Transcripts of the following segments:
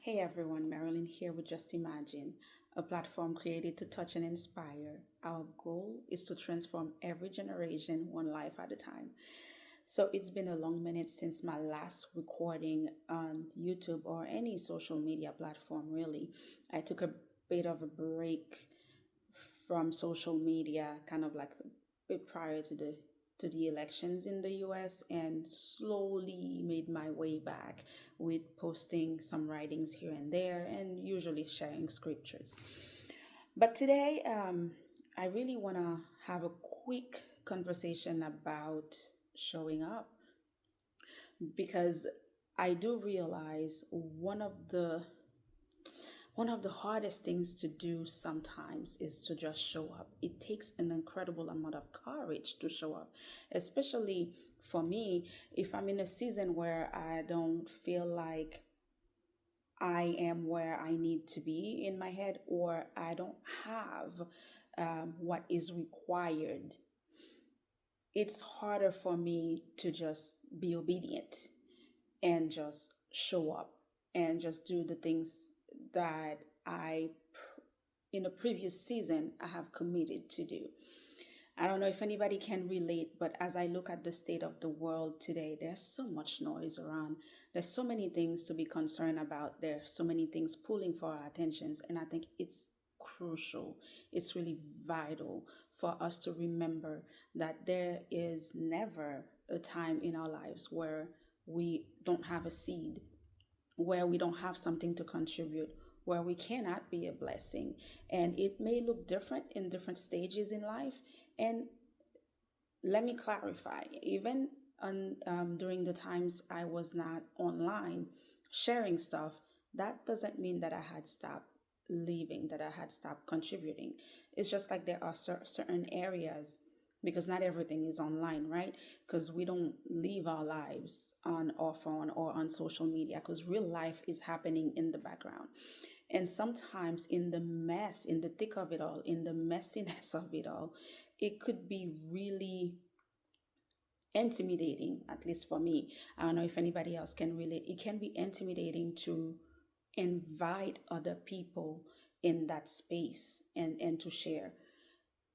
Hey everyone, Marilyn here with Just Imagine, a platform created to touch and inspire. Our goal is to transform every generation one life at a time. So it's been a long minute since my last recording on YouTube or any social media platform, really. I took a bit of a break from social media, kind of like a bit prior to the elections in the US, and slowly made my way back with posting some writings here and there and usually sharing scriptures. But today, I really want to have a quick conversation about showing up because I do realize one of the hardest things to do sometimes is to just show up. It takes an incredible amount of courage to show up, especially for me, if I'm in a season where I don't feel like I am where I need to be in my head, or I don't have what is required. It's harder for me to just be obedient and just show up and just do the things that in a previous season I have committed to do. I don't know if anybody can relate, but as I look at the state of the world today, there's so much noise around. There's so many things to be concerned about. There's so many things pulling for our attentions. And I think it's crucial. It's really vital for us to remember that there is never a time in our lives where we don't have a seed, where we don't have something to contribute, where we cannot be a blessing. And it may look different in different stages in life. And let me clarify, even during the times I was not online sharing stuff, that doesn't mean that I had stopped leaving, that I had stopped contributing. It's just like there are certain areas, because not everything is online, right? Because we don't live our lives on our phone or on social media, because real life is happening in the background. And sometimes in the mess, in the thick of it all, in the messiness of it all, it could be really intimidating, at least for me. I don't know if anybody else can relate. It can be intimidating to invite other people in that space and to share.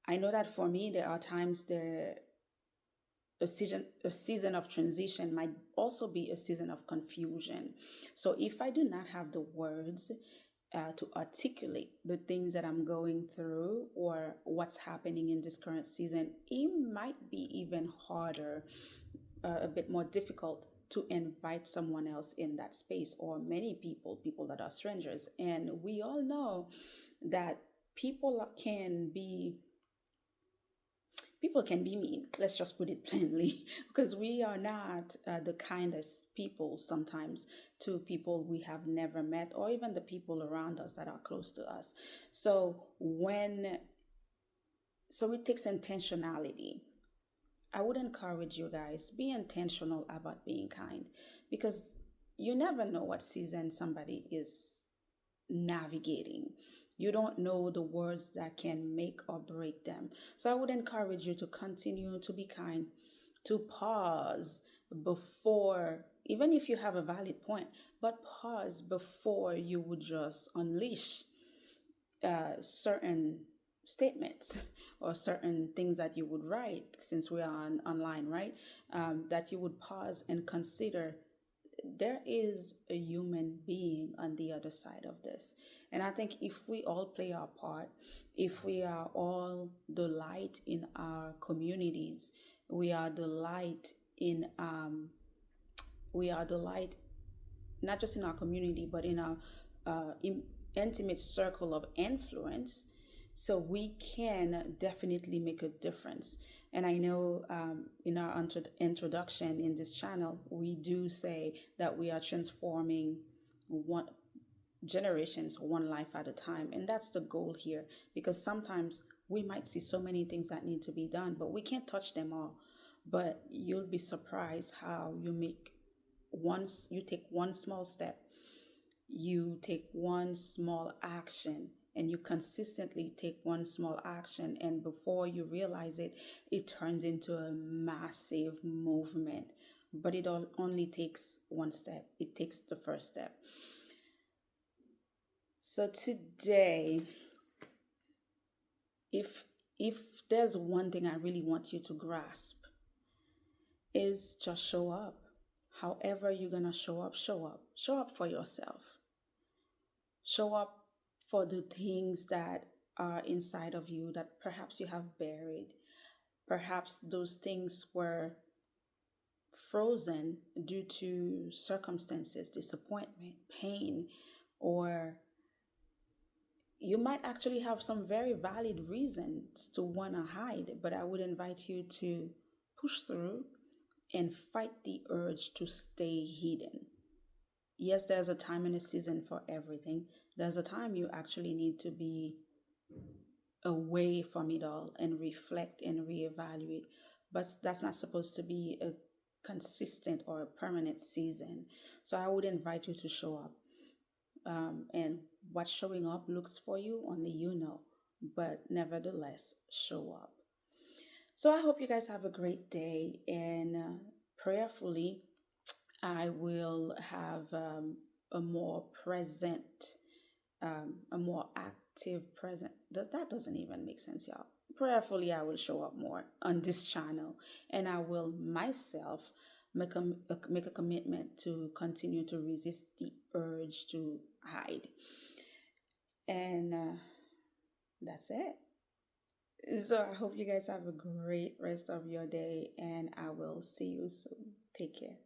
I know that for me, there are times a season of transition might also be a season of confusion. So if I do not have the words to articulate the things that I'm going through or what's happening in this current season, it might be even harder, a bit more difficult to invite someone else in that space, or many people that are strangers. And we all know that people can be people can be mean. Let's just put it plainly, because we are not the kindest people sometimes to people we have never met, or even the people around us that are close to us. So it takes intentionality. I would encourage you guys, be intentional about being kind, because you never know what season somebody is navigating. You don't know the words that can make or break them. So I would encourage you to continue to be kind, to pause before, even if you have a valid point, but pause before you would just unleash certain statements or certain things that you would write, since we are online, right? That you would pause and consider there is a human being on the other side of this. And I think if we all play our part, if we are all the light in our communities, we are the light we are the light not just in our community, but in our intimate circle of influence. So we can definitely make a difference. And I know in our introduction in this channel, we do say that we are transforming one generations one life at a time. And that's the goal here, because sometimes we might see so many things that need to be done, but we can't touch them all. But you'll be surprised how you take one small step, you take one small action, and you consistently take one small action, and before you realize it, it turns into a massive movement. But it all only takes one step. It takes the first step. So today, if if there's one thing I really want you to grasp, is just show up. However you're gonna show up, show up. Show up for yourself. Show up for the things that are inside of you that perhaps you have buried. Perhaps those things were frozen due to circumstances, disappointment, pain, or you might actually have some very valid reasons to want to hide, but I would invite you to push through and fight the urge to stay hidden. Yes, there's a time and a season for everything. There's a time you actually need to be away from it all and reflect and reevaluate. But that's not supposed to be a consistent or a permanent season. So I would invite you to show up. And what showing up looks for you, only you know. But nevertheless, show up. So I hope you guys have a great day. And prayerfully, I will have a more present, a more active present. That doesn't even make sense, y'all. Prayerfully, I will show up more on this channel, and I will myself make a commitment to continue to resist the urge to hide. And that's it. So I hope you guys have a great rest of your day, and I will see you soon. Take care.